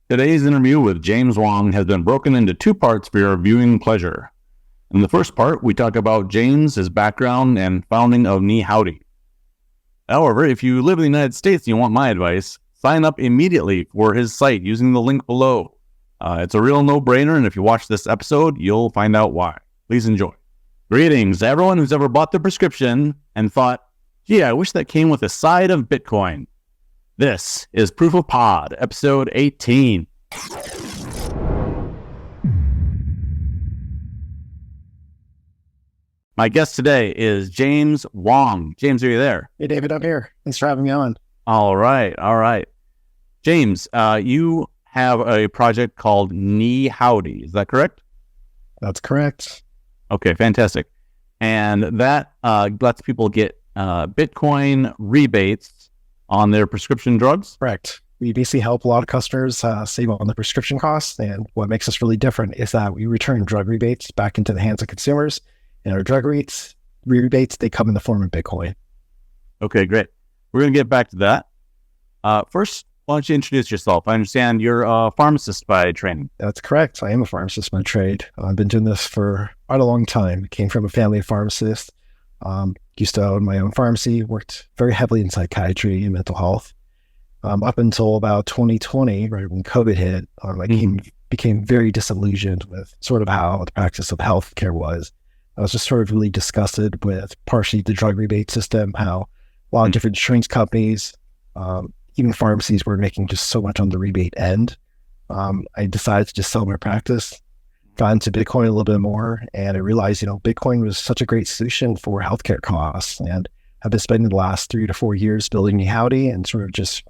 Today's interview with James Wong has been broken into two parts for your viewing pleasure. In the first part, we talk about James, his background, and founding of NiHowdy. However, if you live in the United States and you want my advice, sign up immediately for his site using the link below. It's a real no-brainer, and if you watch this episode, you'll find out why. Please enjoy. Greetings to everyone who's ever bought the prescription and thought, gee, I wish that came with a side of Bitcoin. This is Proof of Pod, episode 18. My guest today is James Wong. James, are you there? Hey, David, I'm here. Thanks for having me on. All right. James, you have a project called NiHowdy. Is that correct? That's correct. Okay, fantastic. And that lets people get Bitcoin rebates on their prescription drugs? Correct. We basically help a lot of customers save on the prescription costs. And what makes us really different is that we return drug rebates back into the hands of consumers. And our drug rebates, they come in the form of Bitcoin. Okay, great. We're going to get back to that. First, why don't you introduce yourself? I understand you're a pharmacist by training. That's correct. I am a pharmacist by trade. I've been doing this for quite a long time. Came from a family of pharmacists. Used to own my own pharmacy, worked very heavily in psychiatry and mental health. Up until about 2020, right when COVID hit, I became very disillusioned with sort of how the practice of healthcare was. I was just sort of really disgusted with partially the drug rebate system, how a lot of different insurance companies, even pharmacies were making just so much on the rebate end. I decided to just sell my practice, got into Bitcoin a little bit more, and I realized, Bitcoin was such a great solution for healthcare costs. And I've been spending the last 3 to 4 years building NiHowdy and sort of just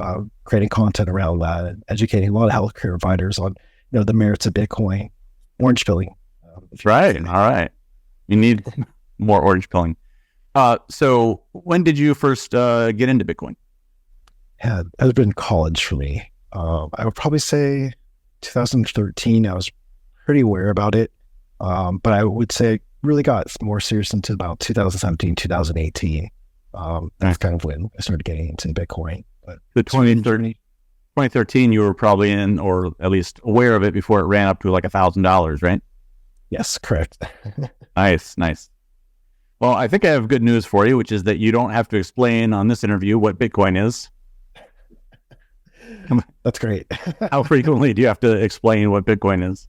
creating content around that and educating a lot of healthcare providers on, the merits of Bitcoin, orange pilling. Right. All right. You need more orange pilling. So when did you first get into Bitcoin? Yeah, it has been college for me. I would probably say 2013, I was pretty aware about it. But I would say it really got more serious into about 2017, 2018. That's kind of when I started getting into Bitcoin. But the 2013, you were probably in, or at least aware of it before it ran up to like $1,000, right? Yes, correct. Nice. Well, I think I have good news for you, which is that you don't have to explain on this interview what Bitcoin is. That's great. How frequently do you have to explain what Bitcoin is?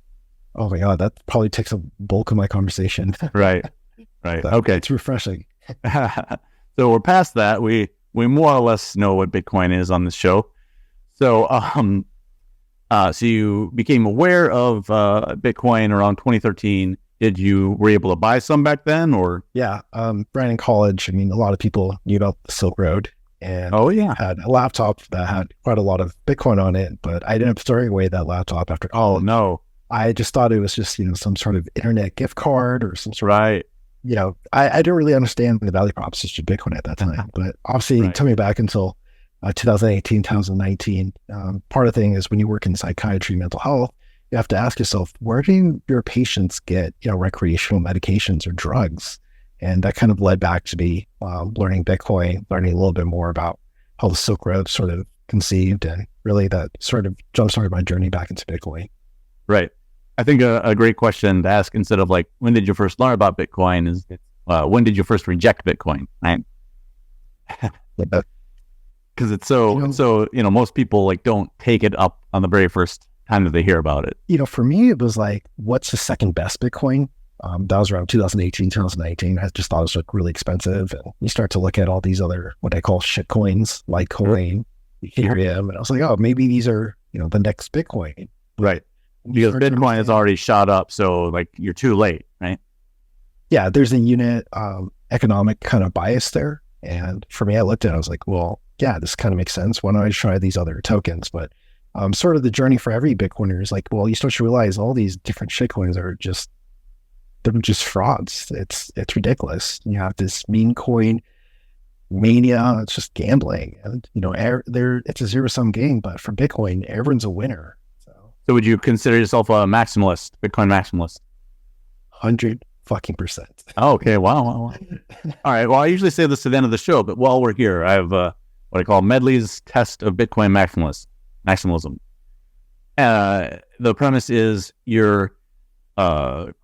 Oh my God, that probably takes a bulk of my conversation. Right. Okay. It's refreshing. So we're past that. We more or less know what Bitcoin is on this show. So, so you became aware of Bitcoin around 2013. Were you able to buy some back then, or? Yeah, right in college. I mean, a lot of people knew about the Silk Road, and had a laptop that had quite a lot of Bitcoin on it. But I ended up throwing away that laptop after. Oh no! I just thought it was just some sort of internet gift card or some sort of. I didn't really understand the value proposition of Bitcoin at that time. But obviously, it took me back until 2018, 2019. Part of the thing is when you work in psychiatry, mental health, you have to ask yourself, where do your patients get, recreational medications or drugs? And that kind of led back to me learning Bitcoin, learning a little bit more about how the Silk Road sort of conceived, and really that sort of jump-started my journey back into Bitcoin. Right. I think a great question to ask instead of like, when did you first learn about Bitcoin is, when did you first reject Bitcoin? Right. Because it's so, most people like don't take it up on the very first time that they hear about it. For me, it was like, what's the second best Bitcoin? That was around 2018, 2019. I just thought it was like really expensive. And you start to look at all these other, what I call shit coins, Litecoin, Ethereum. And I was like, oh, maybe these are, the next Bitcoin. Right. Because Bitcoin has already shot up. So like you're too late, right? Yeah. There's a unit economic kind of bias there. And for me, I looked at it, I was like, well, yeah, this kind of makes sense. Why don't I try these other tokens? But sort of the journey for every Bitcoiner is like, well, you start to realize all these different shitcoins are they're just frauds. It's ridiculous. You have this meme coin mania. It's just gambling, and it's a zero-sum game. But for Bitcoin, everyone's a winner. So would you consider yourself a maximalist, Bitcoin maximalist? 100% Oh, okay. Wow. All right. Well, I usually say this to the end of the show, but while we're here, I have what I call Medley's test of Bitcoin maximalism. The premise is your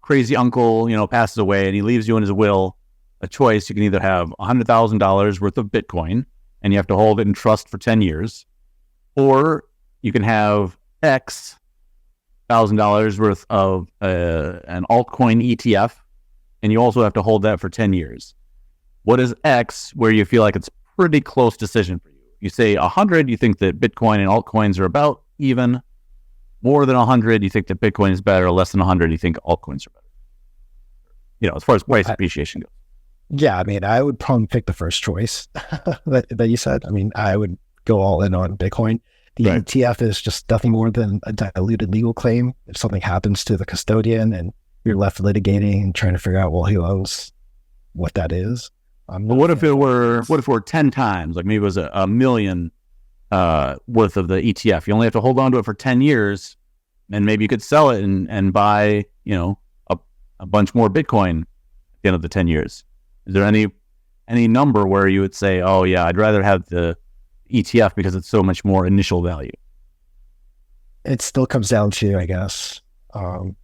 crazy uncle, passes away and he leaves you in his will a choice. You can either have $100,000 worth of Bitcoin and you have to hold it in trust for 10 years, or you can have X $1,000 worth of an altcoin ETF, and you also have to hold that for 10 years. What is X where you feel like it's pretty close decision for you? You say 100, you think that Bitcoin and altcoins are about even. More than 100, you think that Bitcoin is better. Less than 100, you think altcoins are better. As far as price appreciation goes. Yeah, I mean, I would probably pick the first choice that you said. I mean, I would go all in on Bitcoin. The Right. ETF is just nothing more than a diluted legal claim. If something happens to the custodian and you're left litigating and trying to figure out, well, who owns what that is. But what if it were 10 times? Like maybe it was a million worth of the ETF. You only have to hold on to it for 10 years, and maybe you could sell it and buy, a bunch more Bitcoin at the end of the 10 years. Is there any number where you would say, oh yeah, I'd rather have the ETF because it's so much more initial value? It still comes down to, I guess, the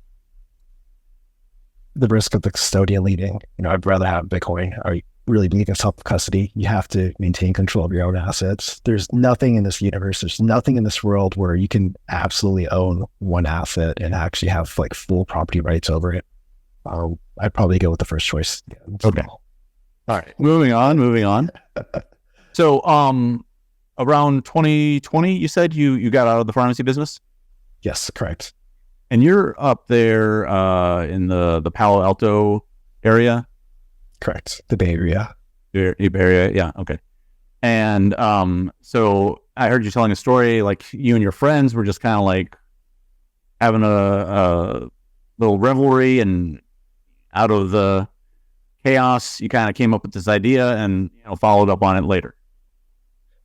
risk of the custodian leading. I'd rather have Bitcoin. I really believe in self-custody. You have to maintain control of your own assets. There's nothing in this universe, there's nothing in this world where you can absolutely own one asset and actually have like full property rights over it. I'd probably go with the first choice. Okay. All right. Moving on. So, around 2020, you said you got out of the pharmacy business? Yes, correct. And you're up there in the Palo Alto area? Correct. The Bay Area. Bay Area, yeah, okay. And so I heard you telling a story, like you and your friends were just kind of like having a little revelry, and out of the chaos, you kind of came up with this idea and followed up on it later.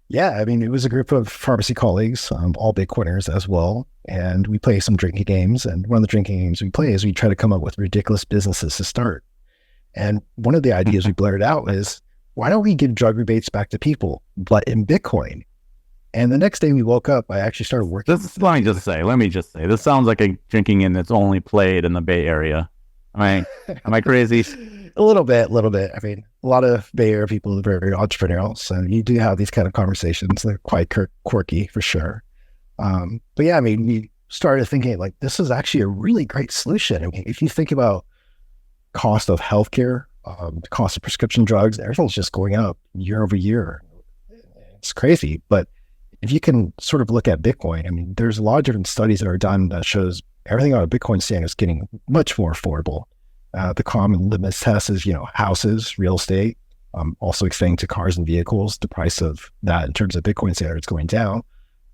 Yeah, I mean, it was a group of pharmacy colleagues, all Bitcoiners as well. And we play some drinking games. And one of the drinking games we play is we try to come up with ridiculous businesses to start. And one of the ideas we blurted out was, why don't we give drug rebates back to people, but in Bitcoin? And the next day we woke up, I actually started working. Let me just say, this sounds like a drinking game that's only played in the Bay Area. Am I crazy? A little bit. I mean, a lot of Bay Area people are very, very entrepreneurial. So you do have these kind of conversations. They're quite quirky for sure. But yeah, I mean, we started thinking like, this is actually a really great solution. I mean, if you think about cost of healthcare, cost of prescription drugs, everything's just going up year over year. It's crazy. But if you can sort of look at Bitcoin, I mean, there's a lot of different studies that are done that shows everything on a Bitcoin standard is getting much more affordable. The common litmus test is, houses, real estate, also extending to cars and vehicles. The price of that in terms of Bitcoin standard is going down.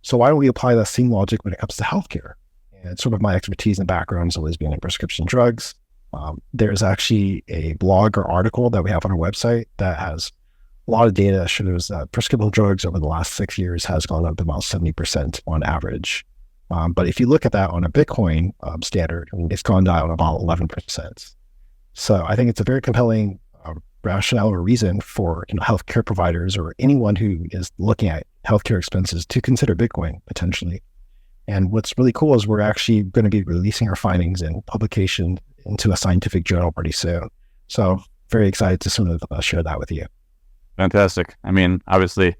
So why don't we apply that same logic when it comes to healthcare? And sort of my expertise and background has always been in prescription drugs. There's actually a blog or article that we have on our website that has a lot of data that shows that prescription drugs over the last 6 years has gone up about 70% on average. But if you look at that on a Bitcoin standard, I mean, it's gone down about 11%. So I think it's a very compelling rationale or reason for healthcare providers or anyone who is looking at healthcare expenses to consider Bitcoin potentially. And what's really cool is we're actually going to be releasing our findings in publication into a scientific journal pretty soon. So very excited to sort of share that with you. Fantastic. I mean, obviously,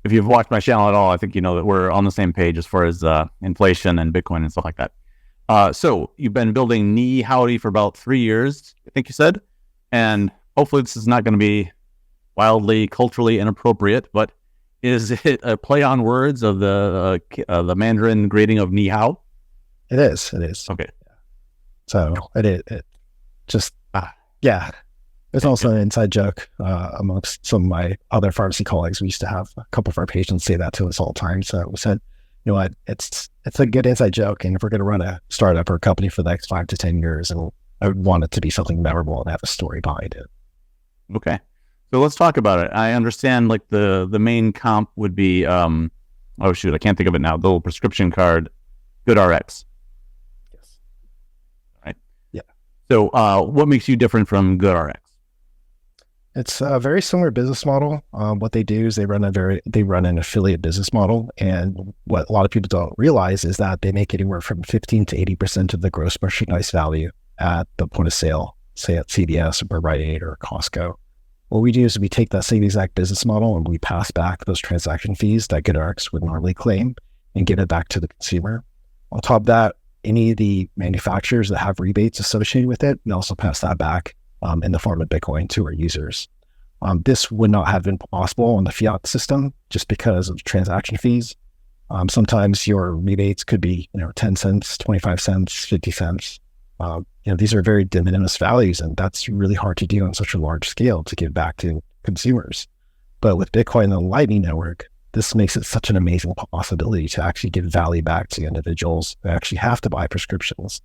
if you've watched my channel at all, I think you know that we're on the same page as far as inflation and Bitcoin and stuff like that. So you've been building NiHowdy for about 3 years, I think you said, and hopefully this is not going to be wildly culturally inappropriate, but is it a play on words of the Mandarin greeting of ni hao? It is. Okay. So it just, yeah. There's also an inside joke amongst some of my other pharmacy colleagues. We used to have a couple of our patients say that to us all the time. So we said, you know what, it's a good inside joke. And if we're going to run a startup or a company for the next 5 to 10 years, and I would want it to be something memorable and have a story behind it. Okay. So let's talk about it. I understand like the main comp would be, oh shoot, I can't think of it now. The little prescription card, GoodRx. Yes. Right. Yeah. So what makes you different from GoodRx? It's a very similar business model. What they do is they run an affiliate business model, and what a lot of people don't realize is that they make anywhere from 15 to 80% of the gross merchandise value at the point of sale, say at CVS or Rite Aid or Costco. What we do is we take that same exact business model and we pass back those transaction fees that GoodRx would normally claim and give it back to the consumer. On top of that, any of the manufacturers that have rebates associated with it, we also pass that back in the form of Bitcoin to our users. This would not have been possible in the fiat system just because of transaction fees. Sometimes your rebates could be, 10 cents, 25 cents, 50 cents. These are very de minimis values, and that's really hard to do on such a large scale to give back to consumers. But with Bitcoin and the Lightning Network, this makes it such an amazing possibility to actually give value back to individuals who actually have to buy prescriptions.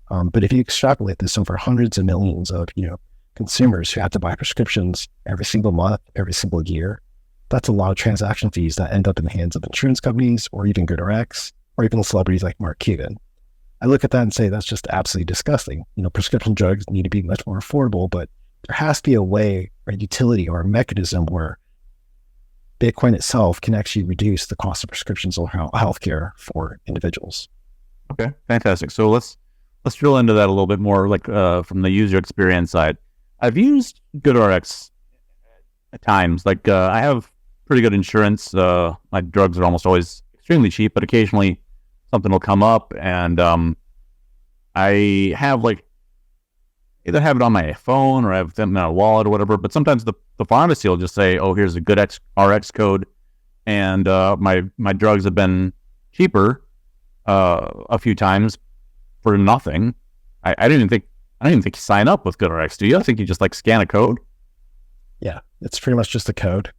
But if you extrapolate this over hundreds of millions of, consumers who have to buy prescriptions every single month, every single year, that's a lot of transaction fees that end up in the hands of insurance companies or even GoodRx or even celebrities like Mark Cuban. I look at that and say that's just absolutely disgusting. Prescription drugs need to be much more affordable, but there has to be a way or a utility or a mechanism where Bitcoin itself can actually reduce the cost of prescriptions or healthcare for individuals. Okay, fantastic. So let's drill into that a little bit more, like from the user experience side. I've used GoodRx at times. Like I have pretty good insurance. My drugs are almost always extremely cheap, but occasionally something will come up, and I have either have it on my phone or I have them in a wallet or whatever. But sometimes the pharmacy will just say, "Oh, here's a GoodRx code," and my drugs have been cheaper a few times for nothing. I didn't even think you sign up with GoodRx, do you? I think you just scan a code. Yeah, it's pretty much just a code.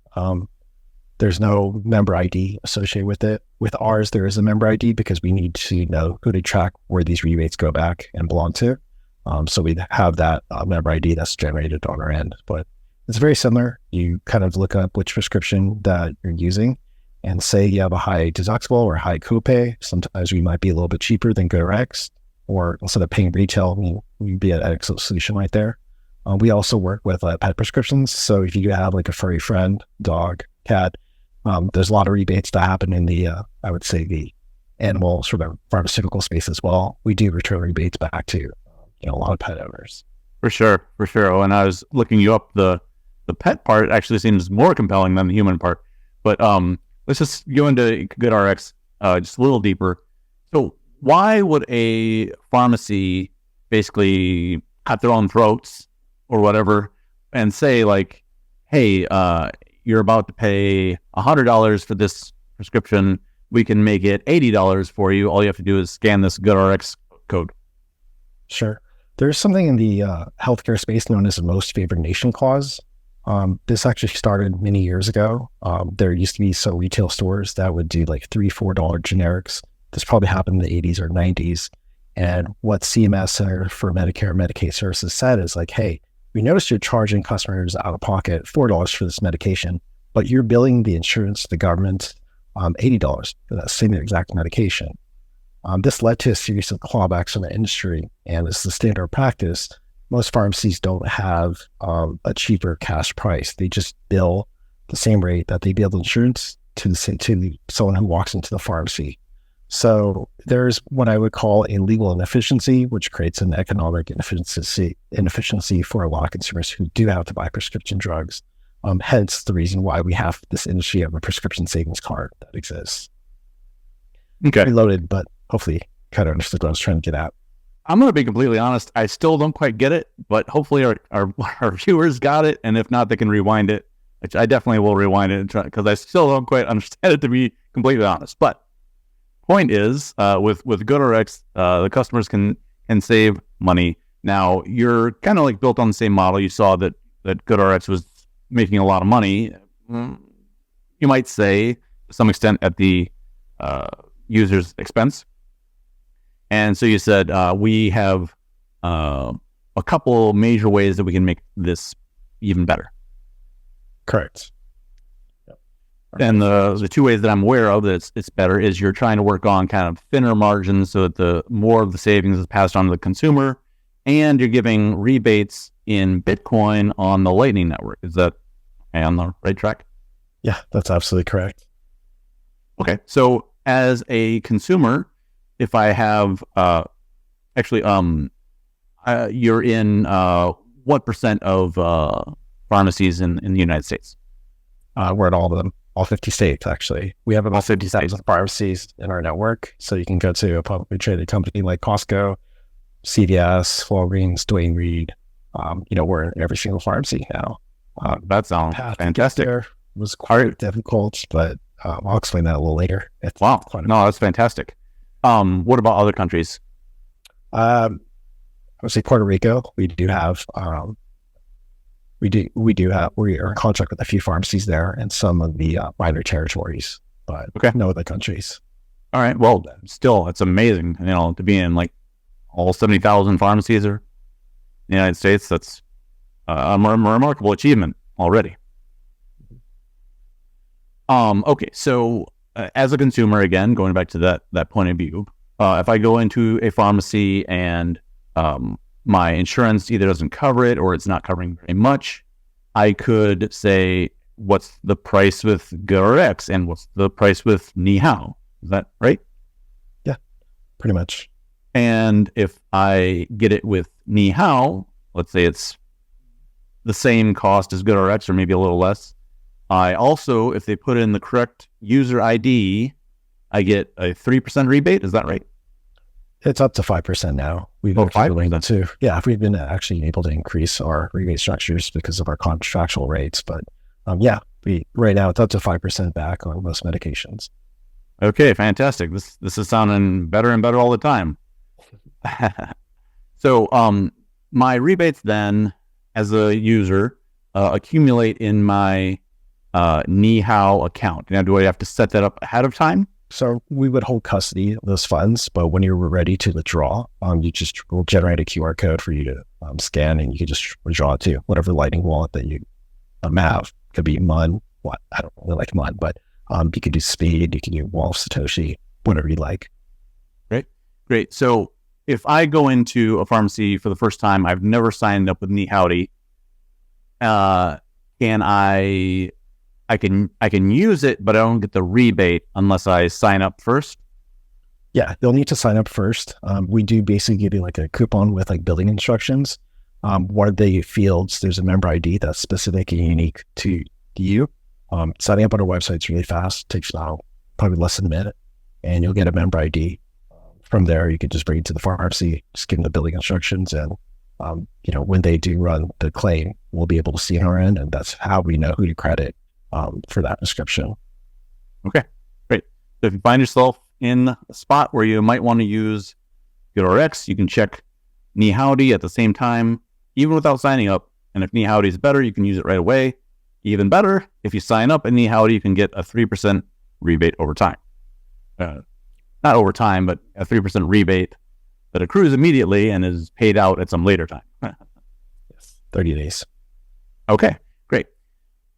There's no member ID associated with it. With ours, there is a member ID because we need to know who to track where these rebates go back and belong to. So we have that member ID that's generated on our end. But it's very similar. You kind of look up which prescription that you're using and say you have a high deductible or high copay. Sometimes we might be a little bit cheaper than GoodRx, or instead of paying retail, we'd be an excellent solution right there. We also work with pet prescriptions. So if you have a furry friend, dog, cat, there's a lot of rebates that happen in the, I would say, the animal sort of pharmaceutical space as well. We do return rebates back to, a lot of pet owners. For sure. Oh, and I was looking you up. The pet part actually seems more compelling than the human part. But let's just go into GoodRx just a little deeper. So why would a pharmacy basically cut their own throats or whatever and say hey, you're about to pay $100 for this prescription. We can make it $80 for you. All you have to do is scan this GoodRx code. Sure. There's something in the healthcare space known as the most favored nation clause. This actually started many years ago. There used to be some retail stores that would do $3, $4 generics. This probably happened in the 80s or 90s. And what CMS, Center for Medicare and Medicaid Services, said is hey, we noticed you're charging customers out of pocket $4 for this medication, but you're billing the insurance, the government, $80 for that same exact medication. This led to a series of clawbacks from the industry, and it's the standard practice. Most pharmacies don't have a cheaper cash price. They just bill the same rate that they bill insurance to someone who walks into the pharmacy. So there's what I would call a legal inefficiency, which creates an economic inefficiency for a lot of consumers who do have to buy prescription drugs. Hence the reason why we have this industry of a prescription savings card that exists. Okay. Pretty loaded, but hopefully kind of understood what I was trying to get at. I'm going to be completely honest. I still don't quite get it, but hopefully our viewers got it. And if not, they can rewind it, which I definitely will rewind it because I still don't quite understand it, to be completely honest. But point is, with GoodRx, the customers can save money. Now, you're kind of built on the same model. You saw that GoodRx was making a lot of money. You might say, to some extent, at the user's expense. And so you said, we have a couple major ways that we can make this even better. Correct. And the two ways that I'm aware of that it's better is you're trying to work on kind of thinner margins so that the more of the savings is passed on to the consumer, and you're giving rebates in Bitcoin on the Lightning Network. Is that on the right track? Yeah, that's absolutely correct. Okay. So as a consumer, if I have, you're in what percent of pharmacies in the United States? We're at all of them, all 50 states, actually. We have about 50,000 pharmacies in our network. So you can go to a publicly traded company like Costco, CVS, Walgreens, Duane Reade. We're in every single pharmacy now. That sounds fantastic. There was quite difficult, but I'll explain that a little later. Wow. No, that's fantastic. What about other countries? I would say Puerto Rico. We are in contract with a few pharmacies there and some of the minor territories, but no other countries. All right. Well, still, it's amazing, to be in like all 70,000 pharmacies in the United States. That's a remarkable achievement already. Okay. So as a consumer, again, going back to that point of view, if I go into a pharmacy and my insurance either doesn't cover it or it's not covering very much, I could say, what's the price with GoodRx and what's the price with NiHow? Is that right? Yeah, pretty much. And if I get it with NiHow, let's say it's the same cost as GoodRx or maybe a little less, I also, if they put in the correct user ID, I get a 3% rebate. Is that right? It's up to 5% now. We've been actually able to increase our rebate structures because of our contractual rates. But right now it's up to 5% back on most medications. Okay, fantastic. This is sounding better and better all the time. So my rebates then, as a user, accumulate in my NiHow account. Now, do I have to set that up ahead of time? So we would hold custody of those funds, but when you're ready to withdraw, we'll generate a QR code for you to scan, and you can just withdraw it to whatever Lightning wallet that you have. Could be MUN. I don't really like MUN, but you could do Speed, you can do Wall of Satoshi, whatever you like. Great. So if I go into a pharmacy for the first time, I've never signed up with NiHowdy, can I can use it, but I don't get the rebate unless I sign up first? Yeah, you'll need to sign up first. We do basically give you like a coupon with like billing instructions. One of the fields, there's a member ID that's specific and unique to you. Signing up on our website is really fast. Takes about probably less than a minute, and you'll get a member ID. From there, you can just bring it to the pharmacy, just give them the billing instructions, and when they do run the claim, we'll be able to see on our end, and that's how we know who to credit for that prescription. Okay, great. So if you find yourself in a spot where you might want to use GoodRx, you can check NiHowdy at the same time, even without signing up. And if NiHowdy is better, you can use it right away. Even better, if you sign up at NiHowdy, you can get a 3% rebate over time. Not over time, but a 3% rebate that accrues immediately and is paid out at some later time. Yes, 30 days. Okay, great.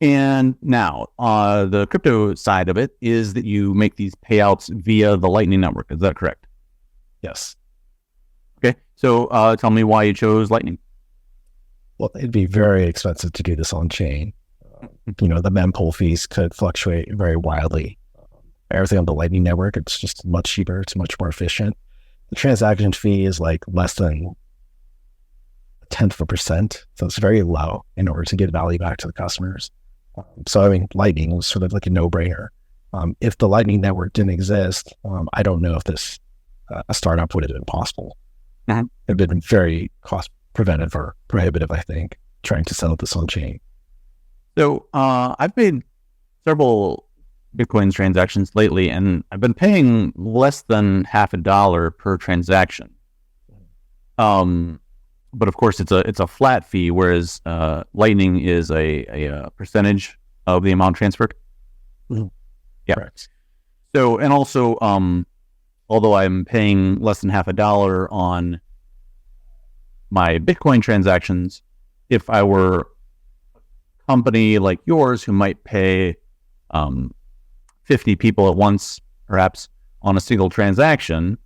And now, the crypto side of it is that you make these payouts via the Lightning Network. Is that correct? Yes. Okay, so tell me why you chose Lightning. Well, it'd be very expensive to do this on chain. The mempool fees could fluctuate very wildly. Everything on the Lightning Network, it's just much cheaper. It's much more efficient. The transaction fee is like less than 0.1%. So it's very low in order to get value back to the customers. Lightning was sort of like a no-brainer. If the Lightning Network didn't exist, I don't know if this a startup would have been possible. Mm-hmm. It would have been very cost preventive or prohibitive, I think, trying to settle this on chain. So I've made several Bitcoin transactions lately, and I've been paying less than $0.50 per transaction. But of course, it's a flat fee, whereas Lightning is a percentage of the amount transferred. Mm-hmm. Yeah. Correct. So, and also, although I'm paying less than $0.50 on my Bitcoin transactions, if I were a company like yours who might pay 50 people at once, perhaps on a single transaction,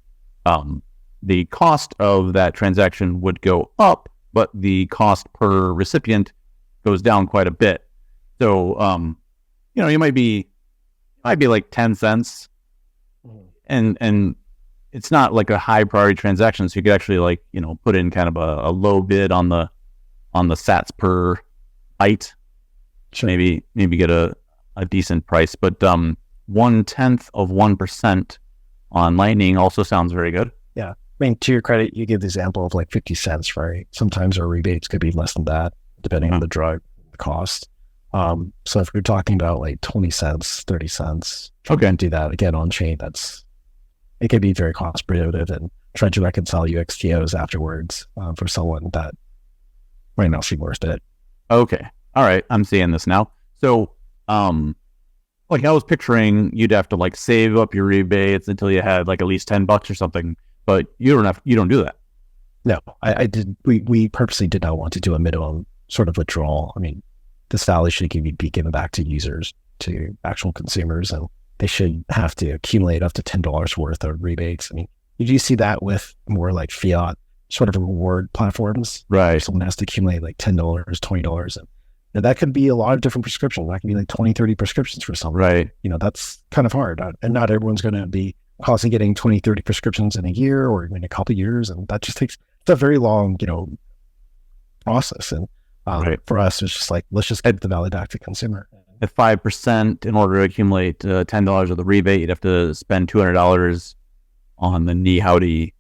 the cost of that transaction would go up but the cost per recipient goes down quite a bit. So, you might be like 10 cents, and it's not like a high priority transaction. So you could actually put in kind of a low bid on the sats per byte. Sure. Maybe get a decent price, but 0.1% on Lightning also sounds very good. Yeah. I mean, to your credit, you give the example of like 50 cents, right? Sometimes our rebates could be less than that, depending on the drug, the cost. So if you're talking about like 20 cents, 30 cents, okay, do that again on chain, it can be very cost prohibitive, and trying to reconcile UXTOs afterwards for someone that might not seem worth it. Okay. All right. I'm seeing this now. So, I was picturing you'd have to like save up your rebates until you had like at least $10 or something, but you don't do that. No, we purposely did not want to do a minimum sort of withdrawal. I mean, this value should be given back to users, to actual consumers, and they should have to accumulate up to $10 worth of rebates. I mean, you do see that with more like fiat sort of reward platforms. Right. Someone has to accumulate like $10, $20. And that could be a lot of different prescriptions. That can be like 20, 30 prescriptions for someone. Right. That's kind of hard. And not everyone's going to be constantly getting 20, 30 prescriptions in a year or in a couple of years. And that just it's a very long, process. And for us, it's just like, let's just get the value back to the consumer. At 5%, in order to accumulate $10 of the rebate, you'd have to spend $200 on the NiHowdy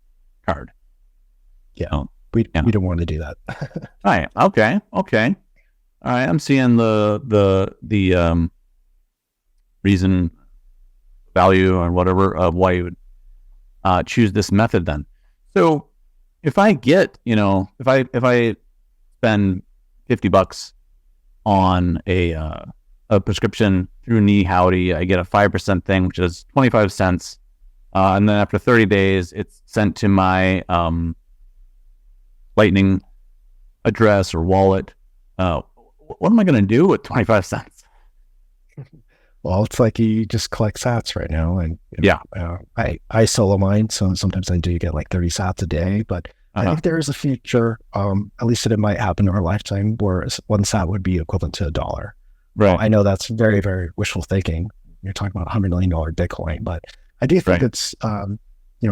card. Yeah. We don't want to do that. All right. Okay. All right. I'm seeing the reason, value, or whatever of why you would choose this method then. So if I get, if I spend $50 on a prescription through NiHowdy, I get a 5% thing, which is 25 cents. And then after 30 days, it's sent to my Lightning address or wallet. What am I going to do with 25 cents? Well, it's like you just collect sats right now. And I solo mine. So sometimes I do get like 30 sats a day, but I think there is a future, at least it might happen in our lifetime, where one sat would be equivalent to $1. Right. I know that's very, very wishful thinking. You're talking about $100 million Bitcoin, but I do think it's, a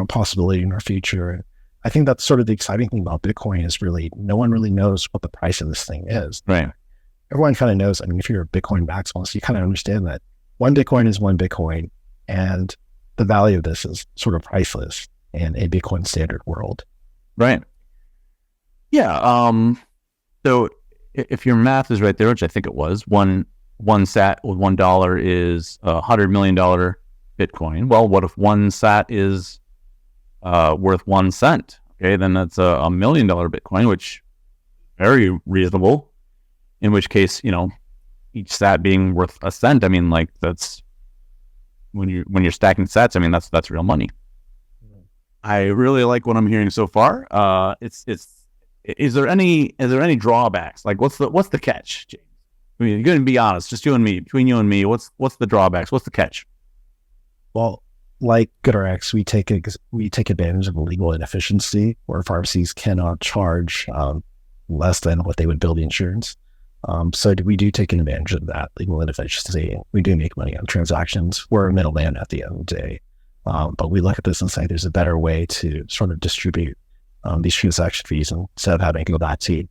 possibility in our future. And I think that's sort of the exciting thing about Bitcoin is really, no one really knows what the price of this thing is. Right. Everyone kind of knows. I mean, if you're a Bitcoin maximalist, you kind of understand that one Bitcoin is one Bitcoin, and the value of this is sort of priceless in a Bitcoin standard world. Right. Yeah. So if your math is right there, which I think it was, one sat with $1 is $100 million Bitcoin. Well, what if one sat is worth 1 cent? Okay, then that's a $1 million Bitcoin, which is very reasonable. In which case, each sat being worth a cent. I mean, like that's when you're stacking sats. I mean, that's real money. I really like what I'm hearing so far. Is there any drawbacks? Like, what's the catch, James? I mean, you're going to be honest, just you and me, between you and me. What's the drawbacks? What's the catch? Well, like GoodRx, we take advantage of the legal inefficiency where pharmacies cannot charge less than what they would bill the insurance. So we do take advantage of that legal inefficiency. We do make money on transactions. We're a middleman at the end of the day. But we look at this and say there's a better way to sort of distribute these transaction fees instead of having to go back to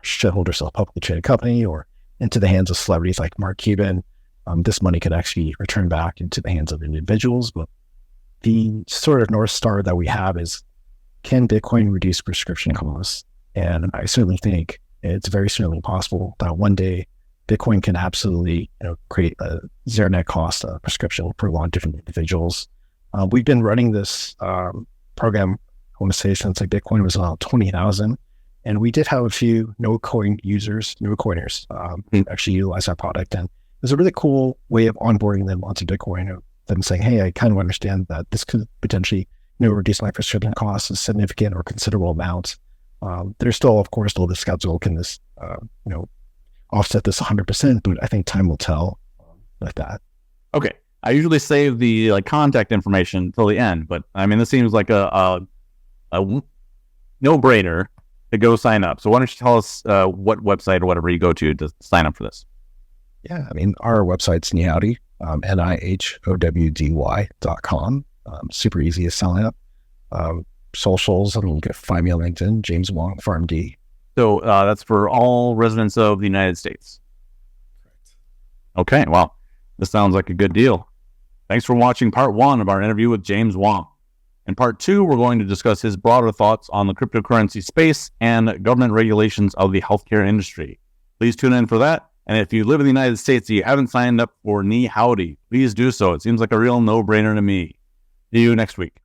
shareholders of a publicly traded company or into the hands of celebrities like Mark Cuban. This money could actually return back into the hands of individuals. But the sort of North Star that we have is, can Bitcoin reduce prescription costs? And I certainly think it's very certainly possible that one day Bitcoin can absolutely create a zero net cost prescription for a lot of different individuals. We've been running this program, I want to say, since like Bitcoin was around 20,000. And we did have a few no-coiners actually utilize our product. And it was a really cool way of onboarding them onto Bitcoin, of them saying, hey, I kind of understand that this could potentially reduce my prescription costs a significant or considerable amount. There's still, of course, the skeptical, can this, offset this 100%, but I think time will tell like that. Okay. I usually save the contact information till the end, but I mean, this seems like a no-brainer to go sign up. So why don't you tell us what website or whatever you go to sign up for this? Yeah, I mean, our website's NiHowdy, NiHowdy.com. Super easy to sign up. Socials, and you can find me on LinkedIn, James Wong, PharmD. So that's for all residents of the United States. Okay, well, this sounds like a good deal. Thanks for watching part 1 of our interview with James Wong. In part 2, we're going to discuss his broader thoughts on the cryptocurrency space and government regulations of the healthcare industry. Please tune in for that. And if you live in the United States and you haven't signed up for NiHowdy, please do so. It seems like a real no-brainer to me. See you next week.